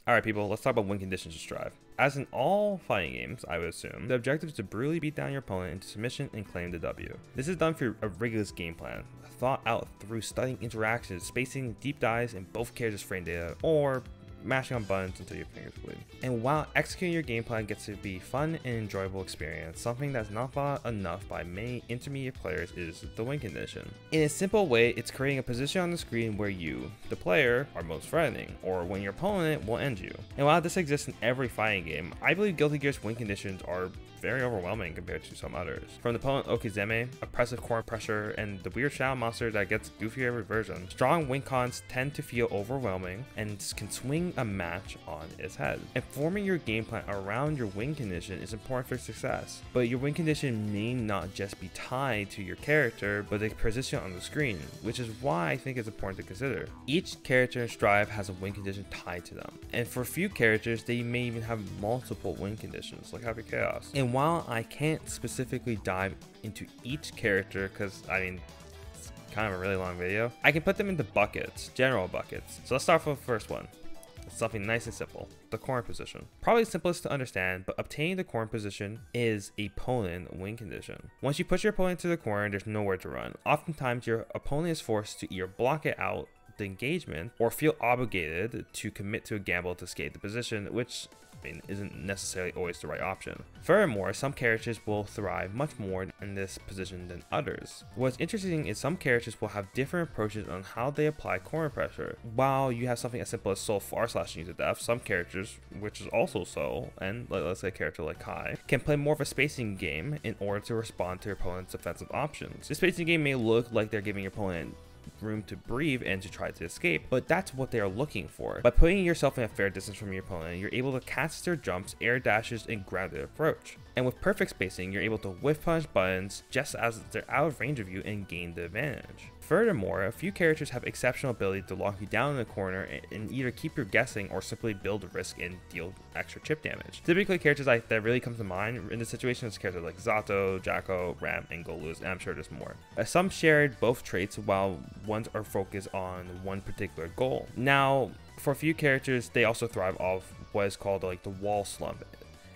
Alright people, let's talk about win conditions to strive. As in all fighting games, I would assume, the objective is to brutally beat down your opponent into submission and claim the W. This is done through a rigorous game plan, thought out through studying interactions, spacing, deep dives in both characters' frame data, or mashing on buttons until your fingers bleed. And while executing your game plan gets to be fun and enjoyable experience, something that's not thought enough by many intermediate players is the win condition. In a simple way, it's creating a position on the screen where you, the player, are most threatening, or when your opponent will end you. And while this exists in every fighting game, I believe Guilty Gear's win conditions are very overwhelming compared to some others. From the opponent Okizeme, oppressive core pressure, and the weird shadow monster that gets goofier every version, strong win cons tend to feel overwhelming and can swing a match on its head. And forming your game plan around your win condition is important for success, but your win condition may not just be tied to your character, but the position on the screen, which is why I think it's important to consider. Each character in Strive has a win condition tied to them, and for a few characters, they may even have multiple win conditions, like Happy Chaos. And while I can't specifically dive into each character, because I mean, it's kind of a really long video, I can put them into buckets, general buckets. So let's start with the first one. It's something nice and simple, the corner position. Probably the simplest to understand, but obtaining the corner position is a opponent win condition. Once you push your opponent to the corner, there's nowhere to run. Oftentimes your opponent is forced to either block it out the engagement or feel obligated to commit to a gamble to escape the position, which isn't necessarily always the right option. Furthermore, some characters will thrive much more in this position than others. What's interesting is some characters will have different approaches on how they apply corner pressure. While you have something as simple as Soul R slashing you to death, some characters, which is also Soul, and let's say a character like Kai, can play more of a spacing game in order to respond to your opponent's offensive options. The spacing game may look like they're giving your opponent room to breathe and to try to escape, but that's what they are looking for. By putting yourself in a fair distance from your opponent, you're able to cast their jumps, air dashes, and grounded approach. And with perfect spacing, you're able to whiff punch buttons just as they're out of range of you and gain the advantage. Furthermore, a few characters have exceptional ability to lock you down in the corner and either keep you guessing or simply build a risk and deal extra chip damage. Typically, characters that really come to mind in this situation is characters like Zato, Jacko, Ram, and Goluz, and I'm sure there's more. Some shared both traits while ones are focused on one particular goal. Now, for a few characters, they also thrive off what is called like the wall slump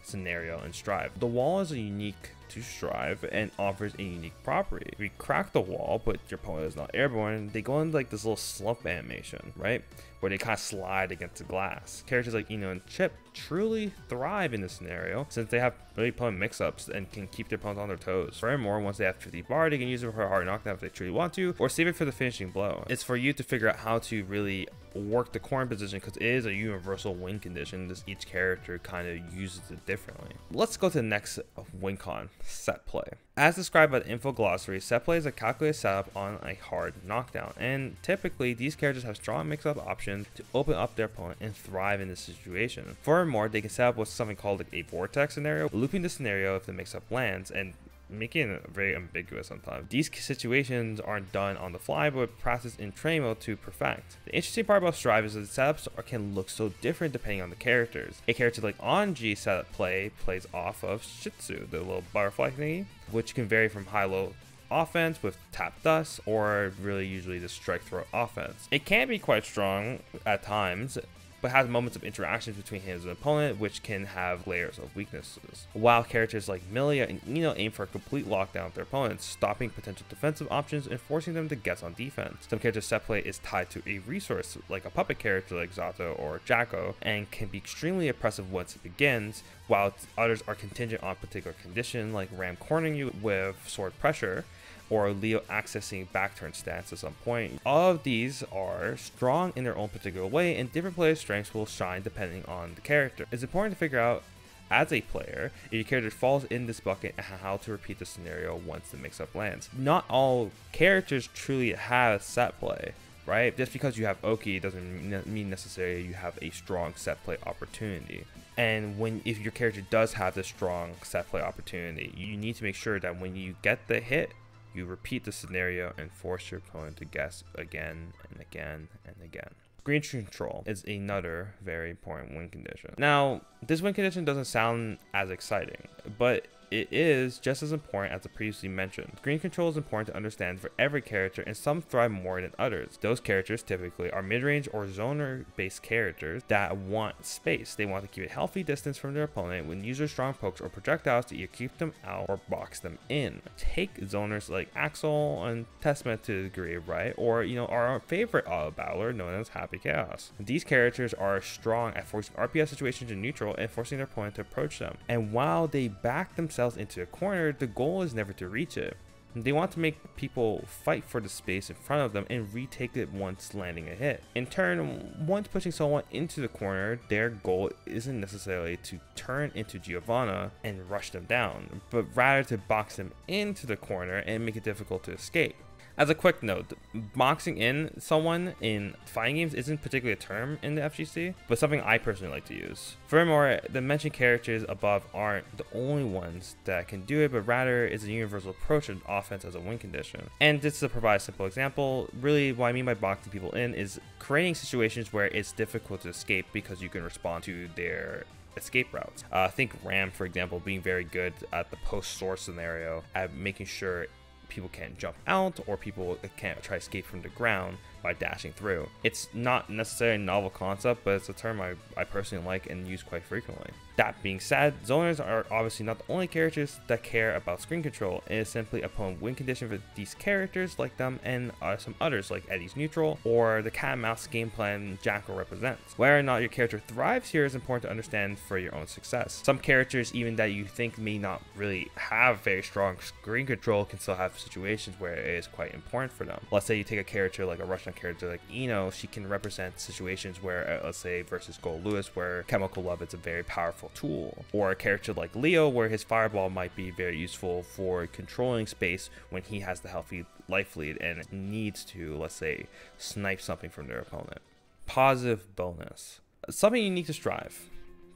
scenario in Strive. The wall is unique to Strive and offers a unique property. If you crack the wall, but your opponent is not airborne, they go into like this little slump animation, right? Where they kind of slide against the glass. Characters like Ino and Chip truly thrive in this scenario since they have really opponent mix-ups and can keep their opponents on their toes. Furthermore, once they have 50 bar, they can use it for a hard knockdown if they truly want to, or save it for the finishing blow. It's for you to figure out how to really work the corner position because it is a universal win condition. Just each character kind of uses it differently. Let's go to the next win con, set play. As described by the info glossary, set play is a calculated setup on a hard knockdown, and typically these characters have strong mix-up options to open up their opponent and thrive in this situation. Furthermore, they can set up with something called like a vortex scenario, looping the scenario if the mix-up lands and making it very ambiguous sometimes. These situations aren't done on the fly, but practiced in training mode to perfect. The interesting part about Strive is that the setups can look so different depending on the characters. A character like Anji setup plays off of Shitsu, the little butterfly thingy, which can vary from high-low offense with tap dust or really usually the strike throw offense. It can be quite strong at times, but has moments of interactions between him and his opponent, which can have layers of weaknesses. While characters like Milia and Ino aim for a complete lockdown of their opponents, stopping potential defensive options and forcing them to guess on defense. Some characters' set play is tied to a resource, like a puppet character like Zato or Jacko, and can be extremely oppressive once it begins, while others are contingent on particular condition, like Ram cornering you with sword pressure, or Leo accessing back turn stance at some point. All of these are strong in their own particular way, and different players' strengths will shine depending on the character. It's important to figure out as a player if your character falls in this bucket and how to repeat the scenario once the mix-up lands. Not all characters truly have set play, right? Just because you have Oki doesn't mean necessarily you have a strong set play opportunity. And if your character does have this strong set play opportunity, you need to make sure that when you get the hit, you repeat the scenario and force your opponent to guess again and again and again. Screen control is another very important win condition. Now, this win condition doesn't sound as exciting, but it is just as important as the previously mentioned. Screen control is important to understand for every character, and some thrive more than others. Those characters typically are mid-range or zoner based characters that want space. They want to keep a healthy distance from their opponent when using strong pokes or projectiles to either keep them out or box them in. Take zoners like Axel and Testament to a degree, right? Or, you know, our favorite auto battler known as Happy Chaos. These characters are strong at forcing RPS situations in neutral and forcing their opponent to approach them. And while they back themselves into a corner, the goal is never to reach it. They want to make people fight for the space in front of them and retake it once landing a hit. In turn, once pushing someone into the corner, their goal isn't necessarily to turn into Giovanna and rush them down, but rather to box them into the corner and make it difficult to escape. As a quick note, boxing in someone in fighting games isn't particularly a term in the FGC, but something I personally like to use. Furthermore, the mentioned characters above aren't the only ones that can do it, but rather is a universal approach to offense as a win condition. And just to provide a simple example, really what I mean by boxing people in is creating situations where it's difficult to escape because you can respond to their escape routes. Think Ram, for example, being very good at the post-source scenario, at making sure people can't jump out or people can't try to escape from the ground by dashing through. It's not necessarily a novel concept, but it's a term I personally like and use quite frequently. That being said, zoners are obviously not the only characters that care about screen control. It is simply upon win condition for these characters like them and some others like Eddie's neutral or the cat and mouse game plan Jackal represents. Whether or not your character thrives here is important to understand for your own success. Some characters even that you think may not really have very strong screen control can still have situations where it is quite important for them. Let's say you take a character like a Russian character like Eno, she can represent situations where let's say versus Gold Lewis where Chemical Love is a very powerful tool, or a character like Leo where his fireball might be very useful for controlling space when he has the healthy life lead and needs to, let's say, snipe something from their opponent. Positive bonus, something unique to Strive.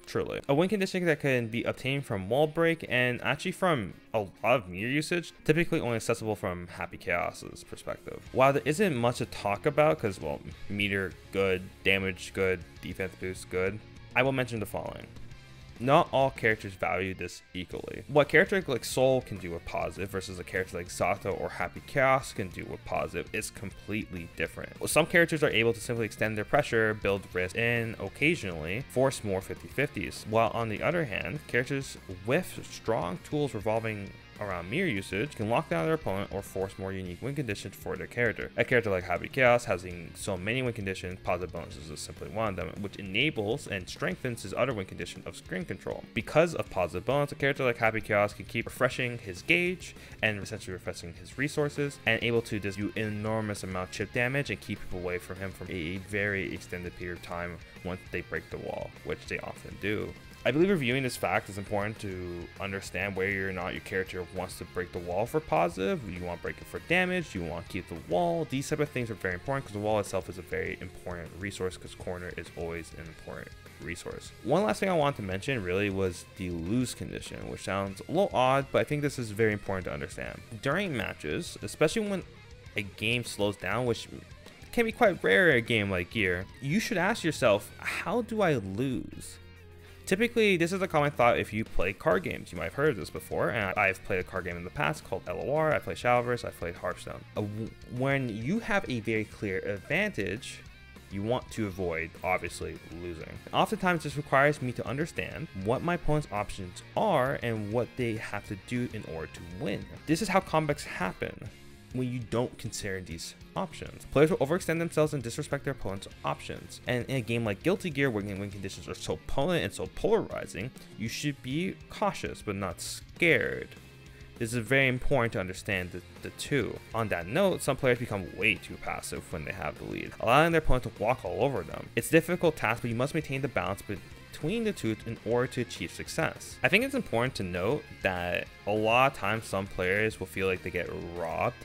Truly, a win condition that can be obtained from wall break and actually from a lot of meter usage, typically only accessible from Happy Chaos's perspective. While there isn't much to talk about because, well, meter good, damage good, defense boost good, I will mention the following. Not all characters value this equally. What character like Soul can do with positive versus a character like Zato or Happy Chaos can do with positive is completely different. Some characters are able to simply extend their pressure, build risk, and occasionally force more 50-50s. While on the other hand, characters with strong tools revolving around mirror usage can lock down their opponent or force more unique win conditions for their character. A character like Happy Chaos having so many win conditions, positive bonuses is simply one of them, which enables and strengthens his other win condition of screen control. Because of positive bonus, a character like Happy Chaos can keep refreshing his gauge and essentially refreshing his resources and able to just do enormous amount of chip damage and keep people away from him for a very extended period of time once they break the wall, which they often do. I believe reviewing this fact is important to understand whether or not your character wants to break the wall for positive, you want to break it for damage, you want to keep the wall. These type of things are very important because the wall itself is a very important resource because corner is always an important resource. One last thing I wanted to mention really was the lose condition, which sounds a little odd, but I think this is very important to understand. During matches, especially when a game slows down, which can be quite rare in a game like Gear, you should ask yourself, how do I lose? Typically, this is a common thought if you play card games. You might have heard of this before, and I've played a card game in the past called LOR, I played Shadowverse, I played Hearthstone. When you have a very clear advantage, you want to avoid, obviously, losing. Oftentimes, this requires me to understand what my opponent's options are and what they have to do in order to win. This is how comebacks happen when you don't consider these options. Players will overextend themselves and disrespect their opponent's options. And in a game like Guilty Gear, where win conditions are so potent and so polarizing, you should be cautious but not scared. This is very important to understand the two. On that note, some players become way too passive when they have the lead, allowing their opponent to walk all over them. It's a difficult task, but you must maintain the balance between the two in order to achieve success. I think it's important to note that a lot of times some players will feel like they get robbed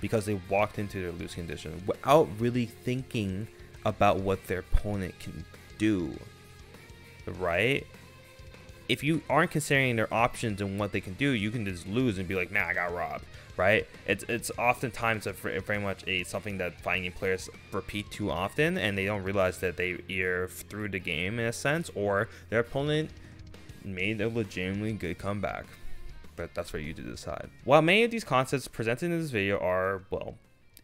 because they walked into their lose condition without really thinking about what their opponent can do, right? If you aren't considering their options and what they can do, you can just lose and be like, nah, I got robbed, right? It's oftentimes very much something that fighting game players repeat too often, and they don't realize that they either threw the game in a sense, or their opponent made a legitimately good comeback. but that's for you to decide. While many of these concepts presented in this video are, well,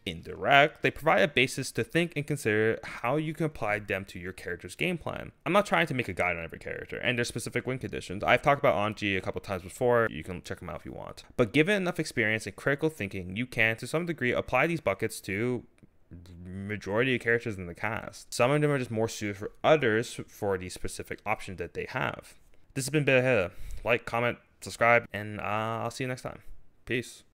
indirect, they provide a basis to think and consider how you can apply them to your character's game plan. I'm not trying to make a guide on every character and their specific win conditions. I've talked about Anji a couple times before, you can check them out if you want. But given enough experience and critical thinking, you can, to some degree, apply these buckets to majority of characters in the cast. Some of them are just more suited for others for the specific options that they have. This has been Beta Heta. Like, comment, subscribe, and I'll see you next time. Peace.